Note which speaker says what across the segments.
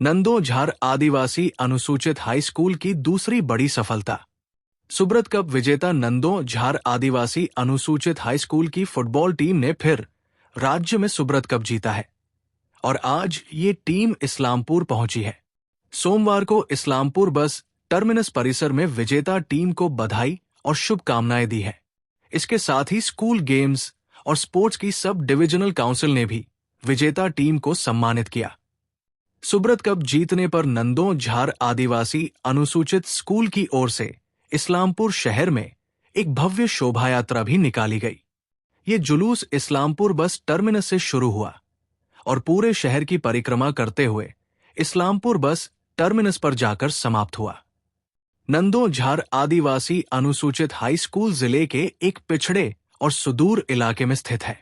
Speaker 1: नंदोझार आदिवासी अनुसूचित high school की दूसरी बड़ी सफलता। सुब्रत कप विजेता नंदोझार आदिवासी अनुसूचित हाई स्कूल की फुटबॉल टीम ने फिर राज्य में सुब्रत कप जीता है और आज ये टीम इस्लामपुर पहुंची है। सोमवार को इस्लामपुर बस टर्मिनस परिसर में विजेता टीम को बधाई और शुभकामनाएं दी है। इसके साथ ही स्कूल गेम्स और स्पोर्ट्स की सब डिविजनल काउंसिल ने भी विजेता टीम को सम्मानित किया। सुब्रत कप जीतने पर नंदोझार आदिवासी अनुसूचित स्कूल की ओर से इस्लामपुर शहर में एक भव्य शोभा यात्रा भी निकाली गई। ये जुलूस इस्लामपुर बस टर्मिनस से शुरू हुआ और पूरे शहर की परिक्रमा करते हुए इस्लामपुर बस टर्मिनस पर जाकर समाप्त हुआ। नंदोझार आदिवासी अनुसूचित हाई स्कूल जिले के एक पिछड़े और सुदूर इलाके में स्थित है।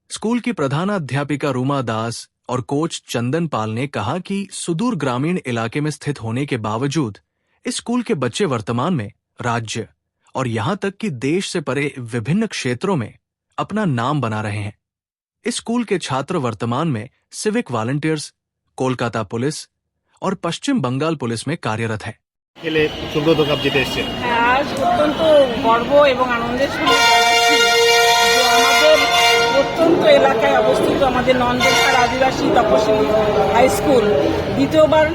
Speaker 1: स्कूल की प्रधानाध्यापिका रूमा दास और कोच चंदन पाल ने कहा कि सुदूर ग्रामीण इलाके में स्थित होने के बावजूद इस स्कूल के बच्चे वर्तमान में राज्य और यहां तक कि देश से परे विभिन्न क्षेत्रों में अपना नाम बना रहे हैं। इस स्कूल के छात्र वर्तमान में सिविक वॉलंटियर्स, कोलकाता पुलिस और पश्चिम बंगाल पुलिस में कार्यरत है।
Speaker 2: सुब्रत कप जीते
Speaker 3: आज অত্যন্ত গর্ব এবং আনন্দের সঙ্গে আমাদের প্রত্যন্ত এলাকায় অবস্থিত আমাদের নন্দোঝার আদিবাসী তপশিলি হাই স্কুল দ্বিতীয়বার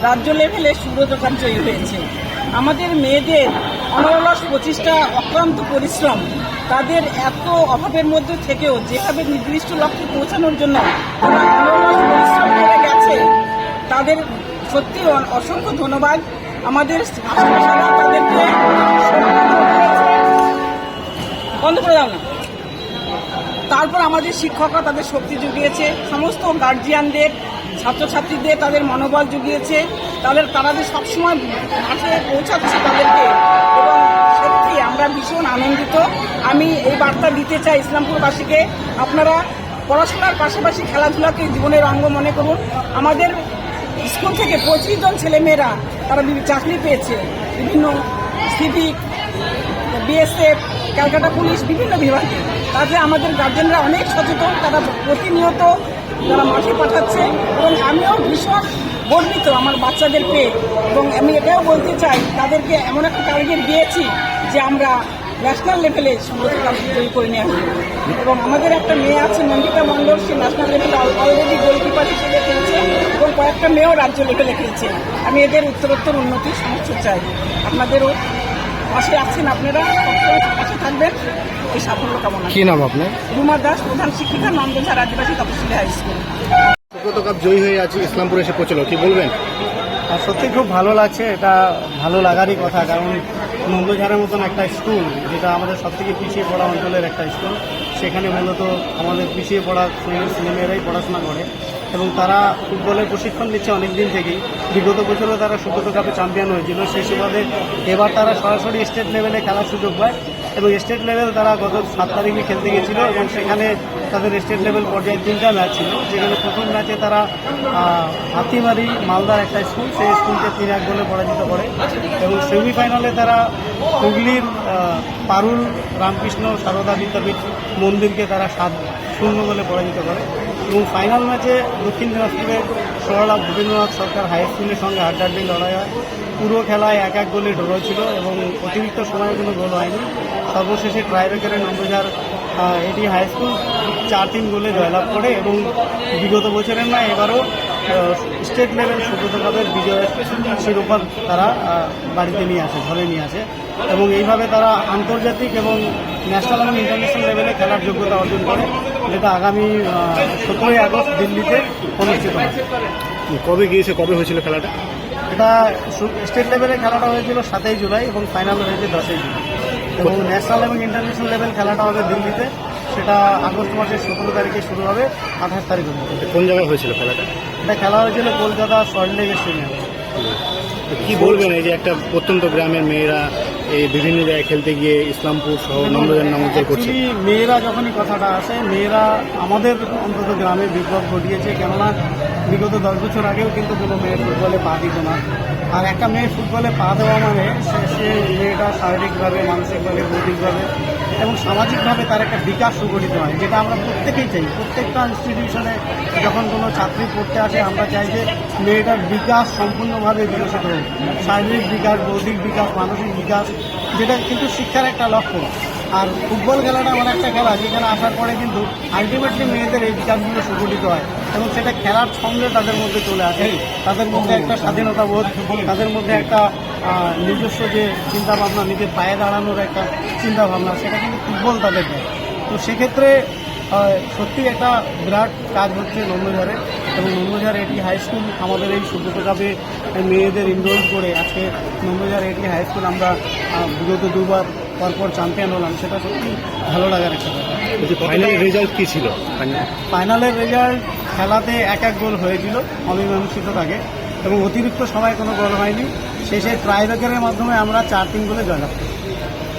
Speaker 3: রাজ্য লেভেলে সুব্রত কাপ জয়ী হয়েছে। আমাদের মেয়েদের অনলস প্রচেষ্টা, অক্লান্ত পরিশ্রম, তাদের এত অভাবের মধ্যে থেকেও যেভাবে নির্দিষ্ট লক্ষ্যে পৌঁছানোর জন্য তারা অনলস পরিশ্রম করে গেছে, তাদের সত্যি অসংখ্য ধন্যবাদ। আমাদের তাদেরকে বন্ধ করে দাও না। তারপর আমাদের শিক্ষকরা তাদের শক্তি জুগিয়েছে, সমস্ত গার্জিয়ানদের, ছাত্রছাত্রীদের তাদের মনোবল জুগিয়েছে, তারা যে সবসময় মাঠে পৌঁছাচ্ছে তাদেরকে, এবং সত্যি আমরা ভীষণ আনন্দিত। আমি এই বার্তা দিতে চাই ইসলামপুরবাসীকে, আপনারা পড়াশোনার পাশাপাশি খেলাধুলাকে জীবনের অঙ্গ মনে করুন। আমাদের স্কুল থেকে 25 জন ছেলেমেয়েরা তারা চাকরি পেয়েছে, বিভিন্ন সিভিক, বিএসএফ, ক্যালকাটা পুলিশ, বিভিন্ন বিভাগে। তাতে আমাদের গার্জেনরা অনেক সচেতন, তারা প্রতিনিয়ত তারা মাঠে পাঠাচ্ছে এবং আমিও ভীষণ গর্বিত আমার বাচ্চাদের পেয়ে। এবং আমি এটাও বলতে চাই তাদেরকে এমন একটা টার্গেট দিয়েছি যে আমরা ন্যাশনাল লেভেলে সুব্রত কাপ জয়ী করে নিয়ে আসবো। এবং আমাদের একটা মেয়ে আছে মন্দিতা মণ্ডল, সে ন্যাশনাল লেভেলে অলরেডি গোলকিপার হিসেবে খেলছে এবং কয়েকটা মেয়েও রাজ্য লেভেলে খেলছে। আমি এদের উত্তরোত্তর উন্নতির সমর্থন চাই। আপনাদেরও পাশে আছেন, আপনারা পাশে থাকবেন, এই সাফল্য কামনা।
Speaker 2: কি নাম আপনার?
Speaker 3: রুমা দাস, প্রধান শিক্ষিকা, নন্দোঝার আদিবাসী তপশিলি হাই স্কুল।
Speaker 2: সুব্রত কাপ জয়ী হয়ে আছে, ইসলামপুরে এসে পৌঁছলো, কি বলবেন?
Speaker 4: সত্যি খুব ভালো লাগছে, এটা ভালো লাগারই কথা। কারণ নন্দোঝাড়ের মতন একটা স্কুল, যেটা আমাদের সবথেকে পিছিয়ে পড়া অঞ্চলের একটা স্কুল, সেখানে মূলত আমাদের পিছিয়ে পড়া ছেলেমেয়েরাই পড়াশোনা করে এবং তারা ফুটবলের প্রশিক্ষণ নিচ্ছে অনেক দিন থেকেই। বিগত বছরও তারা সুব্রত কাপে চ্যাম্পিয়ন হয়েছিল, সেই সুবাদে এবার তারা সরাসরি স্টেট লেভেলে খেলার সুযোগ পায় এবং স্টেট লেভেল তারা গত 7 তারিখে খেলতে গিয়েছিল এবং সেখানে তাদের স্টেট লেভেল পর্যায়ে 3টা ম্যাচ ছিল, যেখানে প্রথম ম্যাচে তারা হাতিমারি মালদার একটা স্কুল, সেই স্কুলকে 3-1 গোলে পরাজিত করে এবং সেমিফাইনালে তারা হুগলির পারুল রামকৃষ্ণ সারদা বিদ্যাপীঠ মন্দিরকে তারা 7-0 গোলে পরাজিত করে এবং ফাইনাল ম্যাচে দক্ষিণ দিনাজপুরের সরলা ভূপেন্দ্রনাথ সরকার হাই স্কুলের সঙ্গে হাড্ডাহাড্ডি লড়াই হয়। পুরো খেলায় 1-1 গোলে ড্র ছিল এবং অতিরিক্ত সময়ে কোনো গোল হয়নি। সর্বশেষে ট্রাইবেকারে নন্দোঝার এটি হাই স্কুল 4-3 গোলে জয়লাভ করে এবং বিগত বছরের নয় এবারও স্টেট লেভেল সুব্রত কাপের বিজয়ের শিরোপা তারা বাড়িতে নিয়ে আসে, ঘরে নিয়ে আসে এবং এইভাবে তারা আন্তর্জাতিক এবং ন্যাশনাল এবং ইন্টারন্যাশনাল লেভেলে খেলার যোগ্যতা অর্জন করে, যেটা আগামী 17ই আগস্ট দিল্লিতে অনুষ্ঠিত হবে।
Speaker 2: কবে গিয়েছে, কবে হয়েছিল খেলাটা?
Speaker 4: এটা স্টেট লেভেলে খেলাটা হয়েছিল 7ই জুলাই এবং ফাইনাল হয়েছে 10ই জুলাই এবং ন্যাশনাল এবং ইন্টারন্যাশনাল লেভেল খেলাটা হবে দিল্লিতে, সেটা আগস্ট মাসের 17 তারিখে শুরু হবে, 28 তারিখ পর্যন্ত।
Speaker 2: কোন জায়গায় হয়েছিল খেলাটা?
Speaker 4: এটা খেলা হয়েছিল কলকাতা সল্টলেক স্টেডিয়ামে।
Speaker 2: কি বলবেন, এই যে একটা প্রত্যন্ত গ্রামের মেয়েরা এই বিভিন্ন জায়গায় খেলতে গিয়ে ইসলামপুর সহ নন্দোঝার নাম উজ্জ্বল করছে?
Speaker 4: মেয়েরা যখনই কথাটা আসে, মেয়েরা আমাদের অন্তত গ্রামে বিপ্লব ঘটিয়েছে, কেননা বিগত 10 বছর আগেও কিন্তু কোনো মেয়ে ফুটবলে পা দিত না। আর একটা মেয়ে ফুটবলে পা দেওয়া মানে সে মেয়েটা শারীরিকভাবে, মানসিকভাবে, বৌদ্ধিকভাবে এবং সামাজিকভাবে তার একটা বিকাশ সুগঠিত হয়, যেটা আমরা প্রত্যেকেই চাই। প্রত্যেকটা ইনস্টিটিউশনে যখন কোনো ছাত্রী পড়তে আসে আমরা চাই যে মেয়েটার বিকাশ সম্পূর্ণভাবে বিকশিত হোক, শারীরিক বিকাশ, বৌদ্ধিক বিকাশ, মানসিক বিকাশ, যেটা কিন্তু শিক্ষার একটা লক্ষ্য। আর ফুটবল খেলাটা এমন একটা খেলা যেখানে আসার পরে কিন্তু আলটিমেটলি মেয়েদের এই বিকাশগুলো সুগঠিত হয় এবং সেটা খেলার সঙ্গে তাদের মধ্যে চলে আসে। তাদের মধ্যে একটা স্বাধীনতা বোধ, তাদের মধ্যে একটা নিজস্ব যে চিন্তাভাবনা, নিজের পায়ে দাঁড়ানোর একটা চিন্তাভাবনা, সেটা কিন্তু ফুটবল তাদের দেয়। তো সেক্ষেত্রে সত্যি একটা বিরাট কাজ হচ্ছে নন্দঝাড়ে, এবং নন্দঝাড় এটি হাই স্কুল আমাদের এই সুব্রত কাপে মেয়েদের ইনরোল করে আজকে নন্দঝাড় এটি হাই স্কুল আমরা বিগত দুবার পরপর চ্যাম্পিয়ন হলাম, সেটা সত্যি ভালো লাগার একটা কথা।
Speaker 2: ফাইনালের রেজাল্ট কি ছিল?
Speaker 4: ফাইনালের রেজাল্ট খেলাতে 1-1 গোল হয়েছিল অমীমাংসিত থাকে, এবং অতিরিক্ত সময় কোনো গোল হয়নি। শেষে ট্রাইব্রেকারের মাধ্যমে আমরা 4-3 গোলে জয়লাভ করি।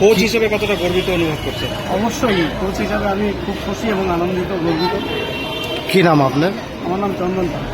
Speaker 2: কোচ হিসেবে কতটা গর্বিত অনুভব করছেন?
Speaker 4: অবশ্যই কোচ হিসাবে আমি খুব খুশি এবং আনন্দিত, গর্বিত।
Speaker 2: কি নাম আপনার?
Speaker 4: আমার নাম চন্দন পাল।